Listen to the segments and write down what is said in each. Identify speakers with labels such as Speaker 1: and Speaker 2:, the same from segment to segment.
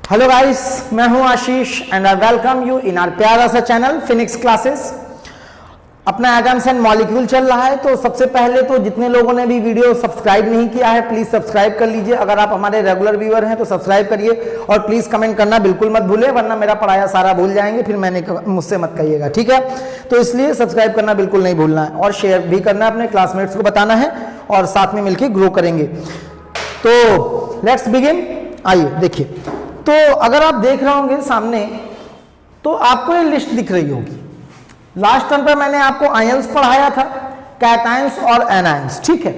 Speaker 1: Hello guys, मैं हूं Ashish and I welcome you in our प्यारा सा चैनल फिनिक्स क्लासेस। अपना एटम्स एंड मॉलिक्यूल चल रहा है, तो सबसे पहले तो जितने लोगों ने भी वीडियो सब्सक्राइब नहीं किया है प्लीज सब्सक्राइब कर लीजिए। अगर आप हमारे रेगुलर व्यूअर हैं तो सब्सक्राइब करिए और प्लीज कमेंट करना बिल्कुल मत भूलिए, वरना मेरा पढ़ाया सारा भूल जाएंगे, फिर मुझसे मत कहिएगा, ठीक है। तो इसलिए सब्सक्राइब करना बिल्कुल नहीं भूलना है और शेयर भी करना है, अपने क्लासमेट्स को बताना है और साथ में मिलकर ग्रो करेंगे। तो लेट्स बिगिन। आइए देखिए, तो अगर आप देख रहे होंगे सामने तो आपको ये लिस्ट दिख रही होगी। लास्ट टर्म पर मैंने आपको आयंस पढ़ाया था, कैटायंस और एनायंस, ठीक है।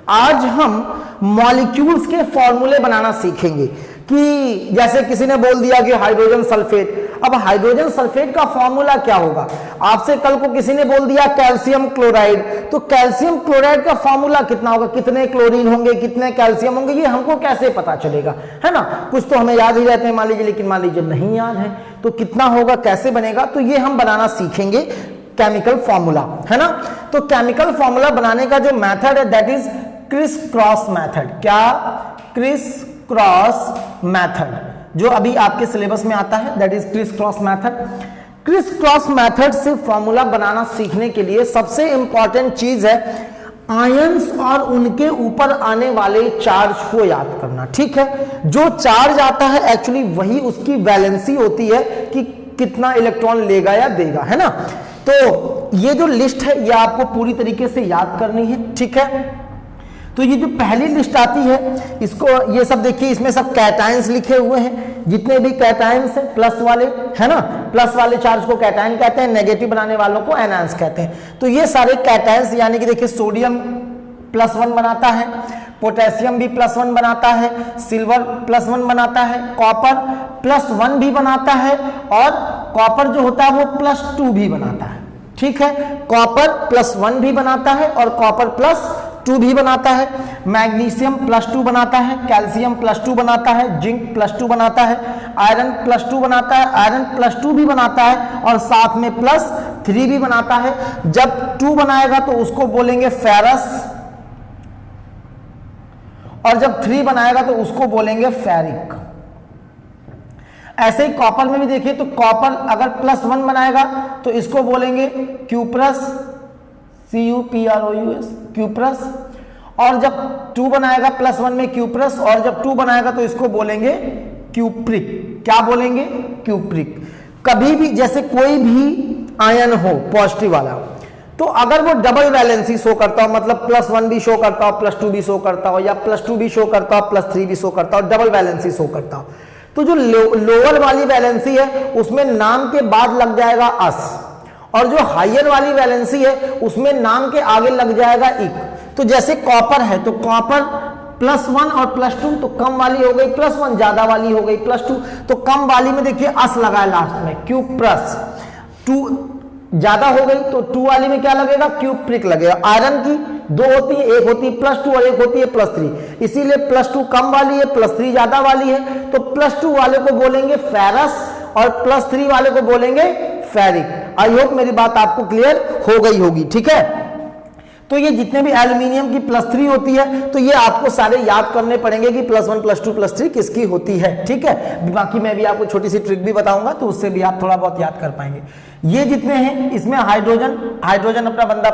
Speaker 1: आज हम मॉलिक्यूल्स के फॉर्मूले बनाना सीखेंगे कि जैसे किसी ने बोल दिया कि हाइड्रोजन सल्फेट, अब हाइड्रोजन सल्फेट का फॉर्मूला क्या होगा। आपसे कल को किसी ने बोल दिया कैल्शियम क्लोराइड, तो कैल्शियम क्लोराइड का फॉर्मूला कितना होगा, कितने क्लोरीन होंगे, कितने कैल्शियम होंगे, ये हमको कैसे पता चलेगा, है ना। कुछ तो हमें याद ही रहते हैं मान लीजिए, लेकिन मान लीजिए नहीं याद है तो कितना होगा, कैसे बनेगा, तो ये हम बनाना सीखेंगे केमिकल फॉर्मूला, है ना। तो केमिकल फॉर्मूला बनाने का जो मेथड है that is criss cross method. क्या? क्रिस क्रॉस मेथड, जो अभी आपके सिलेबस में आता है, that is criss cross method. Criss cross method से फॉर्मूला बनाना सीखने के लिए सबसे इंपॉर्टेंट चीज है आयंस और उनके ऊपर आने वाले चार्ज को याद करना, ठीक है। जो चार्ज आता है एक्चुअली वही उसकी वैलेंसी होती है कि कितना इलेक्ट्रॉन लेगा या देगा, है ना। तो ये जो लिस्ट है ये आपको पूरी तरीके से याद करनी है, ठीक है। तो ये जो पहली लिस्ट आती है इसको, ये सब देखिए, इसमें सब कैटायंस लिखे हुए हैं, जितने भी कैटायंस हैं प्लस वाले, है ना। प्लस वाले चार्ज को कैटायन कहते हैं, नेगेटिव बनाने वालों को एनायंस कहते हैं। तो ये सारे कैटायंस, यानी कि देखिए सोडियम +1 बनाता है, पोटेशियम भी +1 बनाता है, सिल्वर +1 बनाता है, कॉपर +1 भी बनाता है और कॉपर जो होता है वो +2 भी बनाता है, ठीक है। कॉपर +1 भी बनाता है और कॉपर +2 भी बनाता है। मैग्नीशियम +2 बनाता है, कैल्शियम +2 बनाता है, जिंक +2 बनाता है, आयरन +2 बनाता है, आयरन +2 भी बनाता है और साथ में +3 भी बनाता है। जब 2 बनाएगा तो उसको बोलेंगे फेरस और जब 3 बनाएगा तो उसको बोलेंगे फेरिक। ऐसे ही कॉपर में भी देखिए, तो कॉपर अगर +1 बनाएगा तो इसको बोलेंगे क्यूप्रस, CuProus, क्यूप्रस। और जब 2 बनाएगा +1 में क्यूप्रस, और जब 2 बनाएगा तो इसको बोलेंगे क्यूप्रिक। क्या बोलेंगे? क्यूप्रिक। कभी भी जैसे कोई भी आयन हो पॉजिटिव वाला, तो अगर वो डबल वैलेंसी शो करता हो, मतलब +1 भी शो करता हो, +2 भी शो करता हो, या +2 भी शो करता हो, +3 भी शो करता हो, डबल वैलेंसी शो करता हो, तो जो लोअर वाली वैलेंसी है उसमें नाम के बाद लग जाएगा अस, और जो हायर वाली वैलेंसी है उसमें नाम के आगे लग जाएगा इक। तो जैसे कॉपर है तो कॉपर +1 और +2, तो कम वाली हो गई +1, ज्यादा वाली हो गई +2। तो कम वाली में देखिए अस लगा है लास्ट में, क्यूप्रस। 2 ज्यादा हो गई तो 2 वाली में क्या लगेगा? क्यूप्रिक लगेगा। आयरन की 2 होती है, एक होती है +2 और एक होती है +3, इसीलिए +2 कम वाली है, +3 ज्यादा वाली है, तो +2 वाले को बोलेंगे फेरस और +3 वाले को बोलेंगे फेरिक। आई होप मेरी बात आपको क्लियर हो गई होगी, ठीक है। तो ये जितने भी एल्यूमिनियम की +3 होती है तो ये आपको सारे याद करने पड़ेंगे कि +1 +2 +3 किसकी होती है, ठीक है। बाकी मैं भी आपको छोटी सी ट्रिक भी बताऊंगा तो उससे भी आप थोड़ा बहुत याद कर पाएंगे। ये जितने हैं इसमें हाइड्रोजन अपना बंदा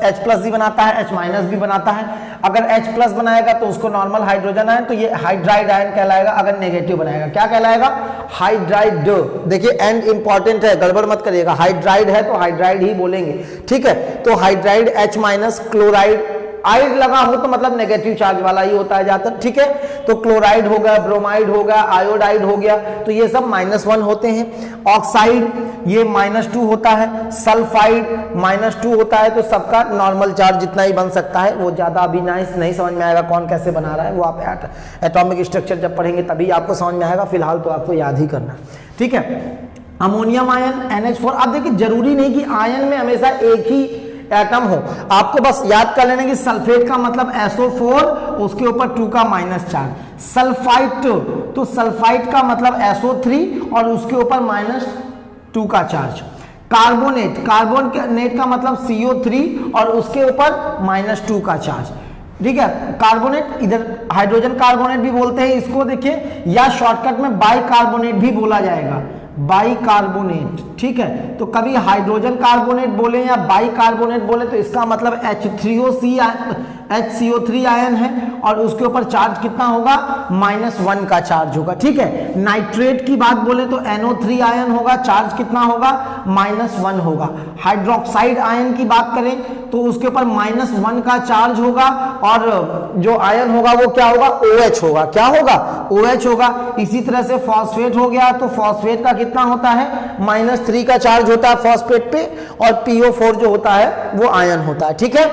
Speaker 1: H+ भी बनाता है, H- भी बनाता है। अगर H+ बनाएगा तो उसको नॉर्मल हाइड्रोजन आयन, तो ये हाइड्राइड आयन कहलाएगा। अगर नेगेटिव बनाएगा क्या कहलाएगा? हाइड्राइड। देखिए एंड इंपॉर्टेंट है, गड़बड़ मत करिएगा, हाइड्राइड है तो हाइड्राइड ही बोलेंगे, ठीक है। तो हाइड्राइड H-, क्लोराइड, आइड लगा हो तो मतलब नेगेटिव चार्ज वाला ही होता है ज्यादातर, ठीक है। तो क्लोराइड हो गया, ब्रोमाइड हो गया, आयोडाइड हो गया, तो ये सब -1 होते हैं। ऑक्साइड ये -2 होता है, सल्फाइड -2 होता है। तो सबका नॉर्मल चार्ज जितना ही बन सकता है, वो ज्यादा अभी नहीं समझ में आएगा कौन कैसे बना रहा है, वो आप एटॉमिक स्ट्रक्चर जब पढ़ेंगे तभी आपको समझ में आएगा, फिलहाल तो आपको याद ही करना, ठीक है। Ammonium ion NH4। अब देखिए जरूरी नहीं कि आयन में हमेशा एक ही एटम हो, आपको बस याद कर लेना कि सल्फेट का मतलब SO4, उसके ऊपर 2 का माइनस चार्ज। सल्फाइट, तो सल्फाइट का मतलब SO3 और उसके ऊपर -2 का चार्ज। कार्बोनेट का मतलब CO3 और उसके ऊपर -2 का चार्ज। ठीक है, कार्बोनेट, इधर हाइड्रोजन कार्बोनेट भी बोलते हैं इसको, देखिए, या शॉर्टकट में बाइकार्बोनेट भी बोला जाएगा, बाइकार्बोनेट। ठीक है, तो कभी हाइड्रोजन कार्बोनेट बोले या बाइकार्बोनेट बोले तो इसका मतलब HCO3 आयन है और उसके ऊपर चार्ज कितना होगा, -1 का चार्ज होगा। ठीक है, नाइट्रेट की बात बोले तो NO3 आयन होगा, चार्ज कितना होगा, -1 होगा। हाइड्रोक्साइड आयन की बात करें तो उसके ऊपर -1 का चार्ज होगा और जो आयन होगा वो क्या होगा, OH होगा। क्या होगा, OH होगा। इसी तरह से फॉस्फेट हो गया तो फॉस्फेट का कितना होता है, -3 का चार्ज होता है फॉस्फेट पे और PO4 जो होता है वो आयन होता है। ठीक है,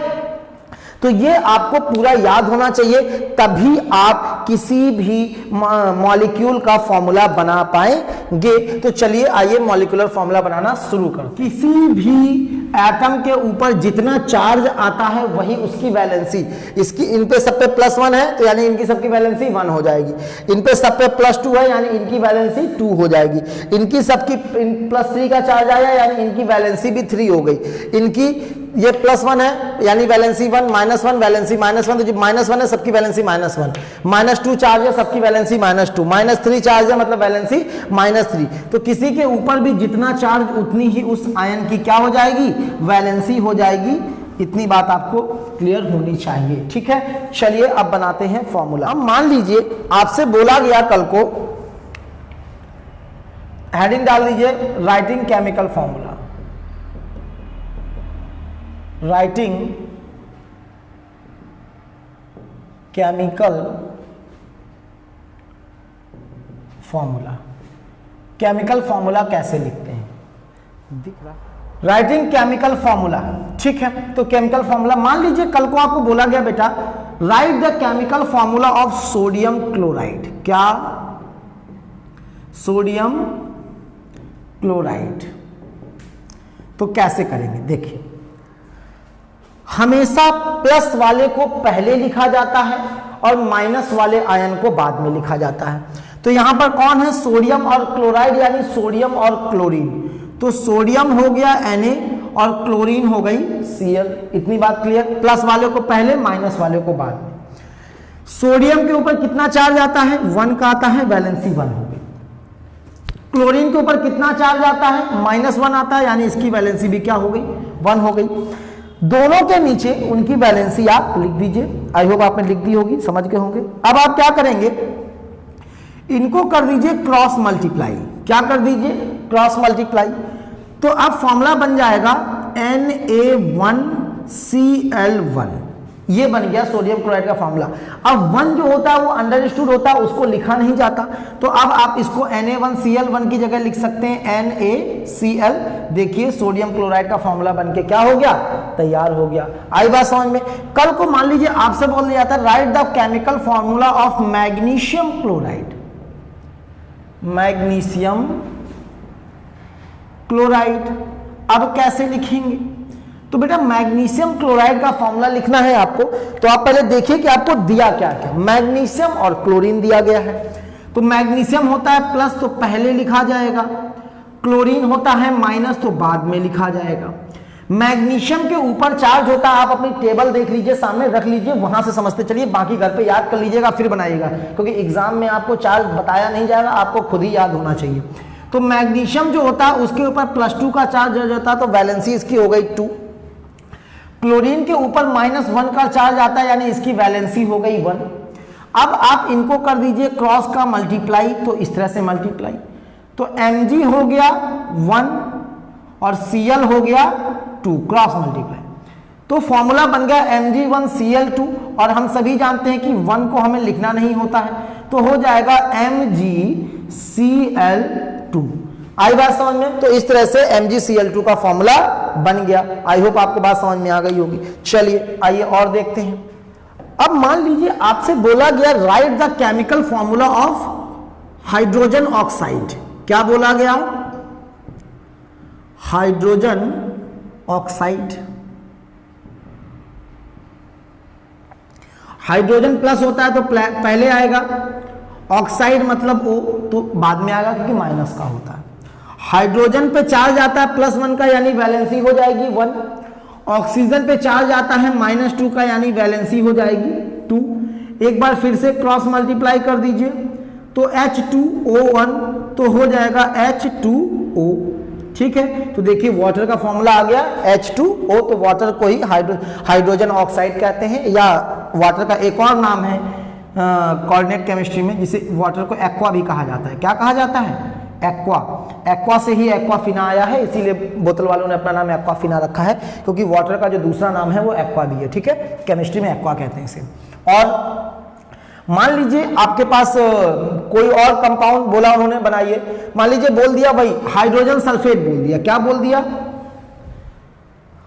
Speaker 1: तो ये आपको पूरा याद होना चाहिए, तभी आप किसी भी मॉलिक्यूल का फॉर्मूला बना पाएंगे। तो चलिए आइए मॉलिक्यूलर फॉर्मूला बनाना शुरू कर। किसी भी एटम के ऊपर जितना चार्ज आता है वही उसकी वैलेंसी, इसकी इन पे सब पे +1 है तो यानी इनकी सबकी वैलेंसी 1 हो जाएगी, इन पे सब पे +2 है यानी इनकी वैलेंसी 2 हो जाएगी, इनकी सबकी +3 का चार्ज आया यानी इनकी वैलेंसी भी 3 हो गई, इनकी ये +1 है यानी वैलेंसी 1, -1 वैलेंसी -1, तो जो -1 है सबकी वैलेंसी -1, -2 चार्ज है सबकी वैलेंसी -2, -3 चार्ज है मतलब वैलेंसी -3। तो किसी के ऊपर भी जितना चार्ज उतनी ही उस आयन की क्या हो जाएगी, वैलेंसी हो जाएगी। इतनी बात आपको क्लियर होनी चाहिए। ठीक है, चलिए अब बनाते हैं फॉर्मूला। अब मान लीजिए आपसे बोला गया कल को, हेडिंग डाल दीजिए writing chemical formula, writing chemical formula. Chemical formula कैसे लिखते हैं, दिख रहा, राइटिंग केमिकल फॉर्मूला। ठीक है, तो केमिकल फॉर्मूला मान लीजिए कल को आपको बोला गया बेटा right the chemical formula of sodium chloride. क्या, सोडियम क्लोराइड। तो कैसे करेंगे, देखिए, हमेशा प्लस वाले को पहले लिखा जाता है और माइनस वाले आयन को बाद में लिखा जाता है। तो यहां पर कौन है, सोडियम और क्लोराइड यानी सोडियम और क्लोरीन। तो सोडियम हो गया Na और क्लोरीन हो गई Cl। इतनी बात क्लियर, प्लस वाले को पहले माइनस वाले को बाद में। सोडियम के ऊपर कितना चार्ज आता है, 1 का आता है, वैलेंसी 1 हो गई। क्लोरीन के ऊपर कितना चार्ज आता है, -1 आता है यानी इसकी वैलेंसी भी क्या हो गई, 1 हो गई। दोनों के नीचे उनकी वैलेंसी आप लिख दीजिए, आई होप आपने लिख दी होगी, समझ गए होंगे। अब आप क्या करेंगे, इनको कर दीजिए क्रॉस मल्टीप्लाई। क्या कर दीजिए, क्रॉस मल्टीप्लाई। तो अब फॉर्मूला बन जाएगा Na1Cl1, ये बन गया सोडियम क्लोराइड का फॉर्मूला। अब 1 जो होता है वो अंडरस्टूड होता है, उसको लिखा नहीं जाता, तो अब आप इसको Na1Cl1 की जगह लिख सकते हैं NaCl। देखिए सोडियम क्लोराइड का फॉर्मूला बन के क्या हो गया, तैयार हो गया। आई बात समझ में। कल को मान लीजिए आपसे बोल दिया जाता right the chemical formula of magnesium chloride, magnesium chloride. अब कैसे लिखेंगे, तो बेटा मैग्नीशियम क्लोराइड का फॉर्मूला लिखना है आपको, तो आप पहले देखिए कि आपको दिया क्या क्या, मैग्नीशियम और क्लोरीन दिया गया है। तो मैग्नीशियम होता है प्लस तो पहले लिखा जाएगा, क्लोरीन होता है माइनस तो बाद में लिखा जाएगा। मैग्नीशियम के ऊपर चार्ज होता है, आप अपनी टेबल देख लीजिए, सामने रख लीजिए, वहां से समझते चलिए, बाकी घर पे याद कर लीजिएगा फिर बनाइएगा, क्योंकि एग्जाम में आपको चार्ज बताया नहीं जाएगा, आपको खुद ही याद होना चाहिए। तो मैग्नीशियम जो होता है उसके ऊपर +2 का चार्ज होता है, तो वैलेंसी इसकी हो गई 2। क्लोरीन के ऊपर -1 का चार्ज आता है यानी इसकी वैलेंसी हो गई 1। अब आप इनको कर दीजिए क्रॉस का मल्टीप्लाई, तो इस तरह से मल्टीप्लाई, तो Mg हो गया 1 और Cl हो गया 2, क्रॉस मल्टीप्लाई। तो फॉर्मूला बन गया Mg1Cl2, और हम सभी जानते हैं कि 1 को हमें लिखना नहीं होता है, तो हो जाएगा MgCl2। आई बात समझ में। तो इस तरह से MgCl2 का फॉर्मूला बन गया। आई होप आपको बात समझ में आ गई होगी। चलिए आइए और देखते हैं। अब मान लीजिए आपसे बोला गया right the chemical formula of hydrogen oxide. क्या बोला गया, हाइड्रोजन ऑक्साइड। हाइड्रोजन प्लस होता है तो पहले आएगा, ऑक्साइड मतलब O तो बाद में आएगा क्योंकि माइनस का होता है। हाइड्रोजन पे चार्ज आता है +1 का यानी वैलेंसी हो जाएगी 1, ऑक्सीजन पे चार्ज आता है -2 का, यानी वैलेंसी हो जाएगी 2। एक बार फिर से क्रॉस मल्टीप्लाई कर दीजिए तो H2O1 तो हो जाएगा H2O। ठीक है, तो देखिए वाटर का फॉर्मूला आ गया H2O। तो वाटर को ही हाइड्रोजन ऑक्साइड कहते हैं, या वाटर का एक और नाम है कोऑर्डिनेट केमिस्ट्री में, जिसे वाटर को एक्वा भी कहा जाता है। क्या कहा जाता है? एक्वा। एक्वा से ही एक्वाफिना आया है, इसीलिए बोतल वालों ने अपना नाम एक्वाफिना रखा है, क्योंकि वाटर का जो दूसरा नाम है वो एक्वा भी है। ठीक है, केमिस्ट्री में एक्वा कहते हैं इसे। और मान लीजिए आपके पास कोई और कंपाउंड बोला उन्होंने, बनाइए। मान लीजिए बोल दिया भाई हाइड्रोजन सल्फेट बोल दिया। क्या बोल दिया?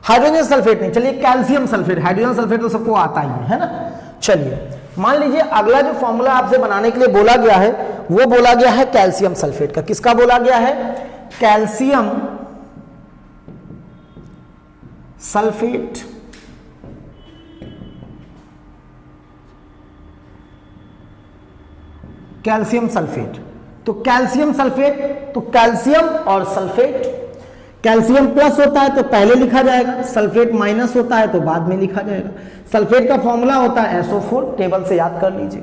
Speaker 1: हाइड्रोजन सल्फेट नहीं, चलिए कैल्शियम सल्फेट। हाइड्रोजन सल्फेट तो सबको आता ही है ना। चलिए मान लीजिए अगला जो फॉर्मूला आपसे बनाने के लिए बोला गया है वो बोला गया है कैल्शियम सल्फेट का। किसका बोला गया है? Calcium sulphate. Calcium sulphate. तो कैल्शियम सल्फेट, तो कैल्शियम और सल्फेट, कैल्शियम प्लस होता है तो पहले लिखा जाएगा, सल्फेट माइनस होता है तो बाद में लिखा जाएगा। सल्फेट का फॉर्मूला होता है SO4, टेबल से याद कर लीजिए।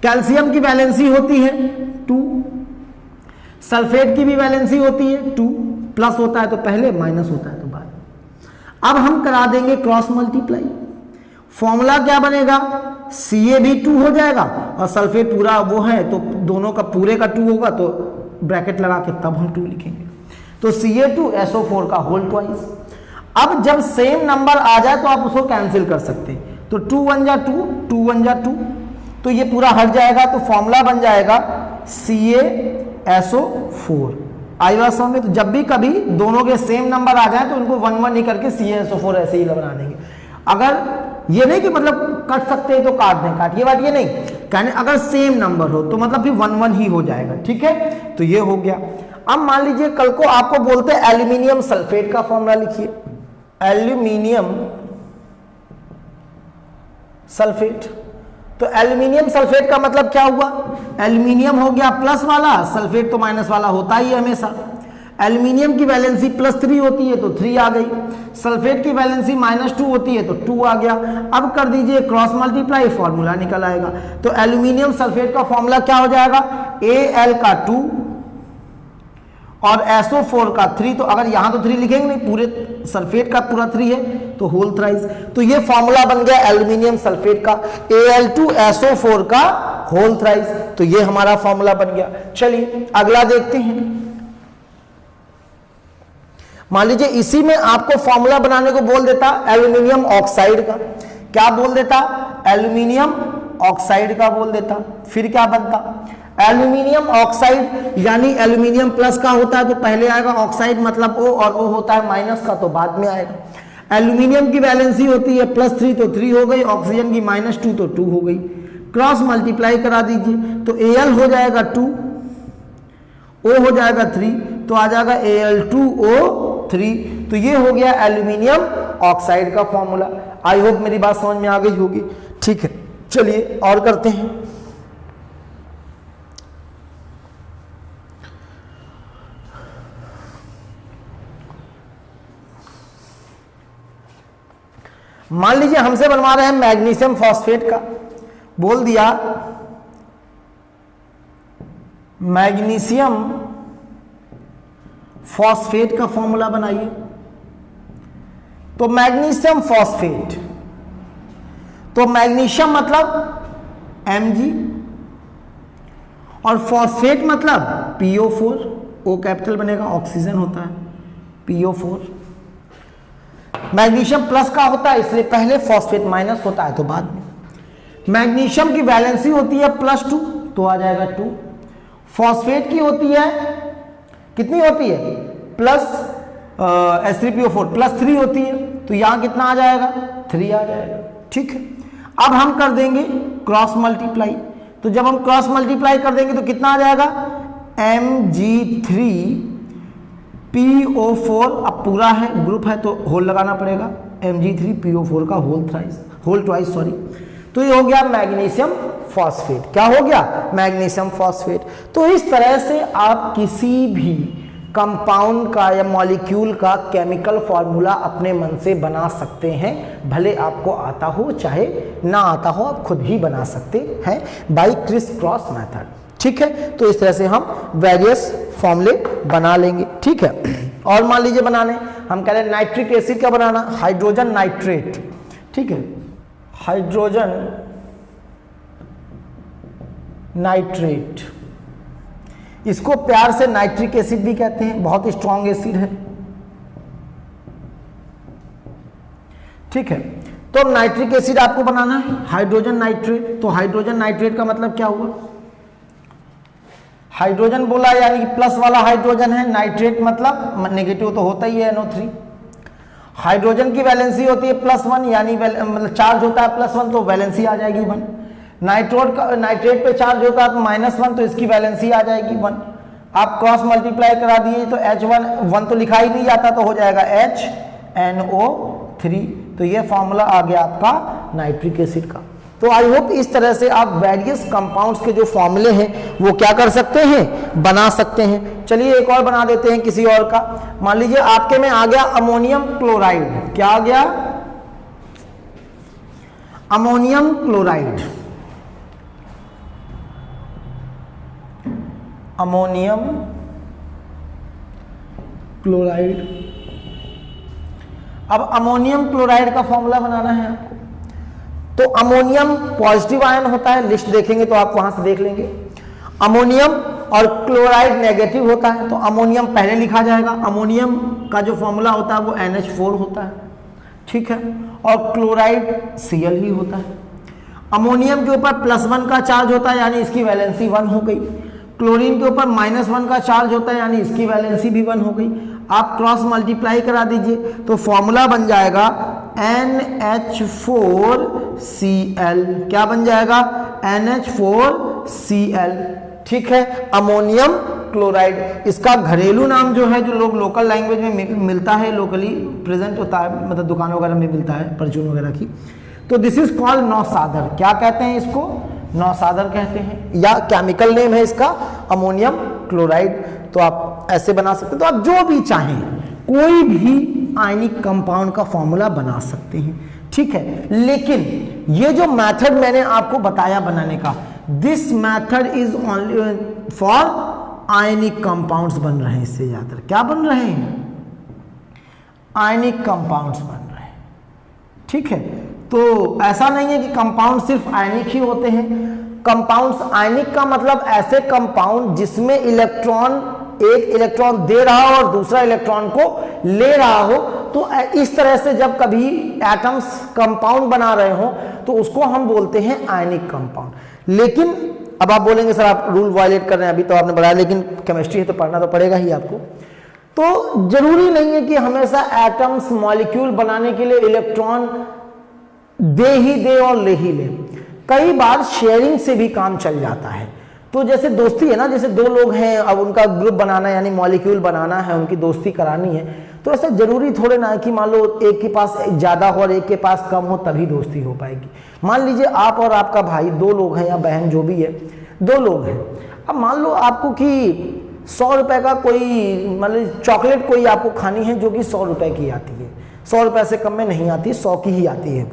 Speaker 1: कैल्शियम की वैलेंसी होती है 2, सल्फेट की भी वैलेंसी होती है 2, प्लस होता है तो पहले, माइनस होता है तो बाद में। अब हम करा देंगे क्रॉस मल्टीप्लाई। फॉर्मूला क्या बनेगा? Ca भी 2 हो जाएगा और सल्फेट पूरा वो है तो दोनों का पूरे का 2 होगा, तो ब्रैकेट लगा के तब हम 2 लिखेंगे। तो Ca2SO4 का होल ट्वाइस। अब जब सेम नंबर आ जाए तो आप उसको कैंसिल कर सकते हैं। तो 2 1 जा 2, 2 1 जा 2, तो ये पूरा हट जाएगा। तो फॉर्मूला बन जाएगा CaSO4। आई बात समझ में? तो जब भी कभी दोनों के सेम नंबर आ जाए तो उनको 1 1 ही करके CaSO4 ऐसे ही बना देंगे। अगर ये नहीं कि मतलब कट सकते हैं तो काट दें, काटिए बात ये नहीं कहने, अगर सेम नंबर हो तो मतलब फिर 1 1 ही हो जाएगा। ठीक है, तो ये हो गया। अब मान लीजिए कल को आपको बोलते हैं एल्यूमिनियम सल्फेट का फॉर्मूला लिखिए। एल्यूमिनियम सल्फेट, तो एल्यूमिनियम सल्फेट का मतलब क्या हुआ? एल्यूमिनियम हो गया प्लस वाला, सल्फेट तो माइनस वाला होता ही है हमेशा। एल्यूमिनियम की वैलेंसी +3 होती है तो 3 आ गई, सल्फेट की वैलेंसी -2 होती है तो 2 आ गया। अब कर दीजिए क्रॉस मल्टीप्लाई, फॉर्मूला निकल आएगा। तो एल्यूमिनियम सल्फेट का फॉर्मूला क्या हो जाएगा? Al का 2 और SO4 का 3। तो अगर यहां तो 3 लिखेंगे नहीं, पूरे सल्फेट का पूरा 3 है तो होल थ्राइस। तो ये फॉर्मूला बन गया एल्यूमिनियम सल्फेट का, Al2SO4 का होल थ्राइस। तो ये हमारा फॉर्मूला बन गया। चलिए अगला देखते हैं। मान लीजिए इसी में आपको फॉर्मूला बनाने को बोल देता एल्यूमिनियम ऑक्साइड का। क्या बोल देता? एल्यूमिनियम ऑक्साइड का बोल देता। फिर क्या बनता? एल्यूमिनियम ऑक्साइड, यानी एल्यूमिनियम प्लस का होता है तो पहले आएगा, ऑक्साइड मतलब O, और O होता है माइनस का तो बाद में आएगा। एल्यूमिनियम की वैलेंसी होती है +3 तो 3 हो गई, ऑक्सीजन की -2 तो 2 हो गई। क्रॉस मल्टीप्लाई करा दीजिए तो Al हो जाएगा 2, O हो जाएगा 3, तो आ जाएगा Al2O3। तो ये हो गया एल्यूमिनियम ऑक्साइड का फॉर्मूला। आई होप मेरी बात समझ में आ गई होगी। ठीक है, चलिए और करते हैं। मान लीजिए हमसे बनवा रहे हैं मैग्नीशियम फॉस्फेट का। बोल दिया मैग्नीशियम फॉस्फेट का फॉर्मूला बनाइए। तो मैग्नीशियम फॉस्फेट, तो मैग्नीशियम मतलब Mg और फॉस्फेट मतलब PO4, O कैपिटल बनेगा, ऑक्सीजन होता है PO4। मैग्नीशियम प्लस का होता है इसलिए पहले, फॉस्फेट माइनस होता है तो बाद में। मैग्नीशियम की वैलेंसी होती है +2 तो आ जाएगा 2। फॉस्फेट की होती है कितनी होती है? H3PO4 +3 होती है, तो यहां कितना आ जाएगा? 3 आ जाएगा। ठीक है, अब हम कर देंगे क्रॉस मल्टीप्लाई। तो जब हम क्रॉस मल्टीप्लाई कर देंगे तो कितना आ जाएगा? Mg3PO4, अब पूरा है ग्रुप है तो होल लगाना पड़ेगा, Mg3PO4 का होल ट्वाइस सॉरी। तो ये हो गया मैग्नीशियम फॉस्फेट। क्या हो गया? Magnesium phosphate. तो इस तरह से आप किसी भी कंपाउंड का या मॉलिक्यूल का केमिकल फॉर्मूला अपने मन से बना सकते हैं, भले आपको आता हो चाहे ना आता हो, आप खुद ही बना सकते हैं बाय क्रिस क्रॉस मेथड। ठीक है, तो इस तरह से हम वेरियस फॉर्मूले बना लेंगे। ठीक है, और मान लीजिए बनाने, हम कह रहे हैं नाइट्रिक एसिड का बनाना, हाइड्रोजन नाइट्रेट। ठीक है, हाइड्रोजन नाइट्रेट, इसको प्यार से नाइट्रिक एसिड भी कहते हैं, बहुत स्ट्रॉन्ग एसिड है। ठीक है, तो नाइट्रिक एसिड आपको बनाना है हाइड्रोजन नाइट्रेट। तो हाइड्रोजन नाइट्रेट का मतलब क्या हुआ, हाइड्रोजन बोला यानी प्लस वाला हाइड्रोजन है, नाइट्रेट मतलब नेगेटिव तो होता ही है NO3। हाइड्रोजन की वैलेंसी होती है +1 यानी मतलब चार्ज होता है +1 तो वैलेंसी आ जाएगी 1। नाइट्रेट पे चार्ज होता है तो -1 तो इसकी वैलेंसी आ जाएगी 1। आप क्रॉस मल्टीप्लाई करा दिए तो H1 तो लिखा ही नहीं जाता तो हो जाएगा HNO3। तो ये फॉर्मूला आ गया आपका नाइट्रिक एसिड का। तो आई होप इस तरह से आप वेरियस कंपाउंड्स के जो फॉर्मूले हैं वो क्या कर सकते हैं, बना सकते हैं। चलिए एक और बना देते हैं किसी और का। मान लीजिए आपके में आ गया अमोनियम क्लोराइड। क्या आ गया, अमोनियम क्लोराइड। अमोनियम क्लोराइड, अब अमोनियम क्लोराइड का फॉर्मूला बनाना है आपको। तो अमोनियम पॉजिटिव आयन होता है, लिस्ट देखेंगे तो आप वहां से देख लेंगे। अमोनियम और क्लोराइड नेगेटिव होता है, तो अमोनियम पहले लिखा जाएगा। अमोनियम का जो फॉर्मूला होता है वो NH4 होता है। ठीक है, और क्लोराइड Cl ही होता है। अमोनियम के ऊपर +1 का चार्ज होता है यानी इसकी वैलेंसी 1 हो गई। क्लोरीन के ऊपर -1 का चार्ज होता है यानी इसकी वैलेंसी भी 1 हो गई। आप क्रॉस मल्टीप्लाई करा दीजिए तो फॉर्मूला बन जाएगा NH4Cl। क्या बन जाएगा, NH4Cl। ठीक है, अमोनियम क्लोराइड। इसका घरेलू नाम जो है, जो लोग लोकल लैंग्वेज में मिलता है, लोकली प्रेजेंट होता है, मतलब दुकान वगैरह में मिलता है परचून वगैरह की, तो दिस इज कॉल्ड नौसादर। क्या कहते हैं इसको, नौसादर कहते हैं, या केमिकल नेम है इसका अमोनियम क्लोराइड। तो आप ऐसे बना सकते हैं। तो आप जो भी चाहें कोई भी आयनिक कंपाउंड का फॉर्मूला बना सकते हैं। ठीक है, लेकिन ये जो मेथड मैंने आपको बताया बनाने का, this method is only for ionic compounds बन रहे हैं। इससे ज्यादा क्या बन रहे हैं, आयनिक कंपाउंड्स बन रहे हैं। ठीक है, तो ऐसा नहीं है कि कंपाउंड सिर्फ आयनिक ही होते हैं। कंपाउंड्स आयनिक का मतलब ऐसे कंपाउंड जिसमें इलेक्ट्रॉन, एक इलेक्ट्रॉन दे रहा हो और दूसरा इलेक्ट्रॉन को ले रहा हो। तो इस तरह से जब कभी एटम्स कंपाउंड बना रहे हो तो उसको हम बोलते हैं आयनिक कंपाउंड। लेकिन अब आप बोलेंगे सर आप रूल वायलेट कर रहे हैं, अभी तो आपने बढ़ाया, लेकिन केमिस्ट्री है तो पढ़ना तो पड़ेगा ही आपको। तो जरूरी नहीं है कि हमेशा एटम्स मॉलिक्यूल बनाने के लिए इलेक्ट्रॉन दे ही दे और ले ही ले। कई बार शेयरिंग से भी काम चल जाता है। तो जैसे दोस्ती है ना, जैसे दो लोग हैं, अब उनका ग्रुप बनाना है यानी मॉलिक्यूल बनाना है, उनकी दोस्ती करानी है, तो ऐसा जरूरी थोड़े ना है कि मान लो एक के पास ज़्यादा हो और एक के पास कम हो तभी दोस्ती हो पाएगी। मान लीजिए आप और आपका भाई, दो लोग हैं या बहन जो भी है, दो लोग हैं। अब मान लो आपको कि 100 रुपये का कोई मतलब चॉकलेट कोई आपको खानी है जो कि 100 रुपये की आती है, 100 रुपये से कम में नहीं आती, 100 की ही आती है।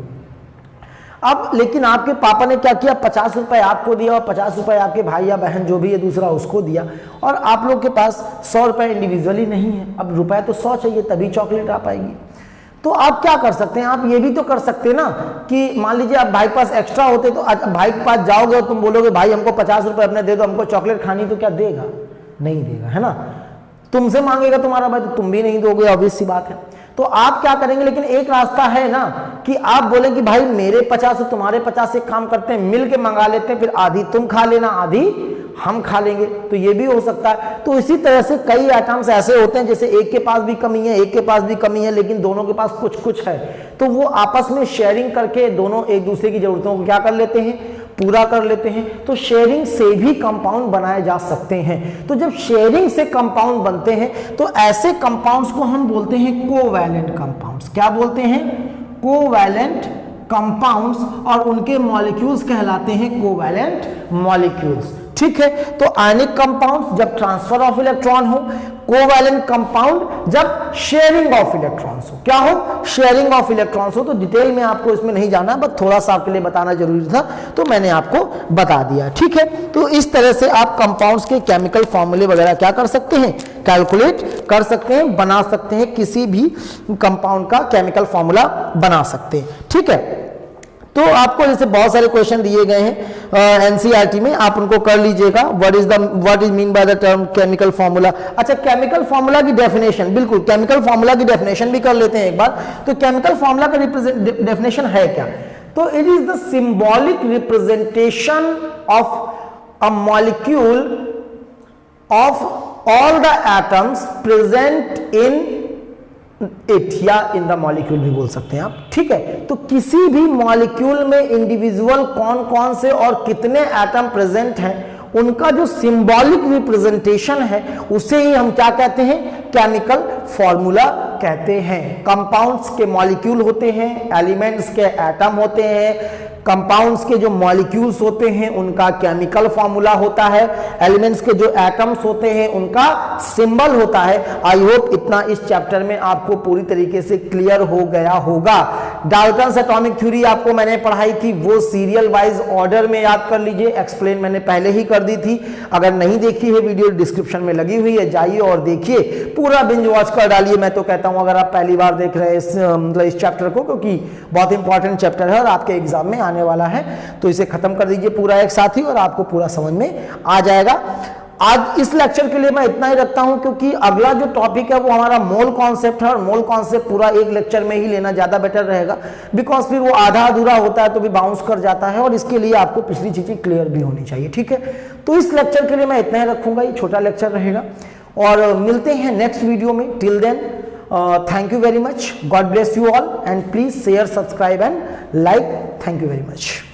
Speaker 1: अब लेकिन आपके पापा ने क्या किया, 50 रुपये आपको दिया और 50 रुपये आपके भाई या बहन जो भी है दूसरा उसको दिया, और आप लोग के पास 100 रुपये इंडिविजुअली नहीं है। अब रुपए तो 100 चाहिए तभी चॉकलेट आ पाएगी। तो आप क्या कर सकते हैं, आप ये भी तो कर सकते हैं ना कि मान लीजिए आप भाई के पास एक्स्ट्रा होते तो भाई के पास जाओगे और तुम बोलोगे भाई हमको 50 रुपये अपने दे दो, हमको चॉकलेट खानी, तो क्या देगा, नहीं देगा, है ना। तुमसे मांगेगा तुम्हारा भाई तो तुम भी नहीं दोगे, ऑब्वियस सी बात है। तो आप क्या करेंगे, लेकिन एक रास्ता है ना कि आप बोले कि भाई मेरे 50 और तुम्हारे 50 एक काम करते हैं, मिल के मंगा लेते हैं, फिर आधी तुम खा लेना आधी हम खा लेंगे, तो ये भी हो सकता है। तो इसी तरह से कई आइटम्स ऐसे होते हैं जैसे एक के पास भी कमी है, एक के पास भी कमी है, लेकिन दोनों के पास कुछ कुछ है, तो वो आपस में शेयरिंग करके दोनों एक दूसरे की जरूरतों को क्या कर लेते हैं, पूरा कर लेते हैं। तो शेयरिंग से भी कंपाउंड बनाए जा सकते हैं। तो जब शेयरिंग से कंपाउंड बनते हैं तो ऐसे कंपाउंड्स को हम बोलते हैं कोवैलेंट कंपाउंड्स। क्या बोलते हैं, कोवैलेंट कंपाउंड्स, और उनके मॉलिक्यूल्स कहलाते हैं कोवैलेंट मॉलिक्यूल्स। ठीक है। तो आयनिक कंपाउंड जब ट्रांसफर ऑफ इलेक्ट्रॉन हो, कोवैलेंट कंपाउंड जब शेयरिंग ऑफ इलेक्ट्रॉन्स हो। क्या हो? शेयरिंग ऑफ इलेक्ट्रॉन्स हो। तो डिटेल में आपको इसमें नहीं जाना, बस थोड़ा सा आपके लिए बताना जरूरी था, तो मैंने आपको बता दिया, ठीक है। तो इस तरह से आप कंपाउंड्स के केमिकल फॉर्मूले वगैरह क्या कर सकते हैं, कैलकुलेट कर सकते हैं, बना सकते हैं, किसी भी कंपाउंड का केमिकल फॉर्मूला बना सकते हैं, ठीक है। तो आपको जैसे बहुत सारे क्वेश्चन दिए गए हैं एनसीईआरटी में, आप उनको कर लीजिएगा। What is mean by the term chemical formula. अच्छा, केमिकल फॉर्मूला की डेफिनेशन, बिल्कुल केमिकल फॉर्मूला की डेफिनेशन भी कर लेते हैं एक बार। तो केमिकल फॉर्मूला का डेफिनेशन है क्या? तो it is the symbolic representation of a molecule of all the atoms present in it, या इन द मॉलिक्यूल भी बोल सकते हैं आप, ठीक है। तो किसी भी मॉलिक्यूल में इंडिविजुअल कौन कौन से और कितने एटम प्रेजेंट हैं, उनका जो सिंबॉलिक रिप्रेजेंटेशन है उसे ही हम क्या कहते हैं, केमिकल फॉर्मूला कहते हैं। कंपाउंड्स के मॉलिक्यूल होते हैं, एलिमेंट्स के एटम होते हैं, कंपाउंड्स के जो मॉलिक्यूल्स होते हैं उनका केमिकल फॉर्मूला होता है, एलिमेंट्स के जो एटम्स होते हैं उनका सिंबल होता है। आई होप इतना इस चैप्टर में आपको पूरी तरीके से क्लियर हो गया होगा। डाल्टन्स एटॉमिक थ्योरी आपको मैंने पढ़ाई थी, वो सीरियल वाइज ऑर्डर में याद कर लीजिए, एक्सप्लेन मैंने पहले ही कर दी थी। अगर नहीं देखी है वीडियो डिस्क्रिप्शन में लगी हुई है, जाइए और देखिए, पूरा बिंज वॉच कर डालिए। मैं तो कहता हूं अगर आप पहली बार देख रहे हैं इस चैप्टर को, क्योंकि बहुत इंपॉर्टेंट चैप्टर है और आपके एग्जाम में आने वाला है, तो इसे खत्म कर दीजिए पूरा एक साथ ही और आपको पूरा समझ में आ जाएगा। आज इस लेक्चर के लिए मैं इतना ही रखता हूं, क्योंकि अगला जो टॉपिक है वो हमारा मोल कॉन्सेप्ट है, और मोल कॉन्सेप्ट पूरा एक लेक्चर में ही लेना ज्यादा बेटर रहेगा, बिकॉज फिर वो आधा अधूरा होता है तो भी बाउंस कर जाता है, और इसके लिए आपको पिछली चीजें क्लियर भी होनी चाहिए, ठीक है। तो इस लेक्चर के लिए मैं इतना ही रखूंगा, ये छोटा लेक्चर रहेगा, और मिलते हैं नेक्स्ट वीडियो में। Till then thank you very much, God bless you all, and please share, subscribe and like. Thank you very much.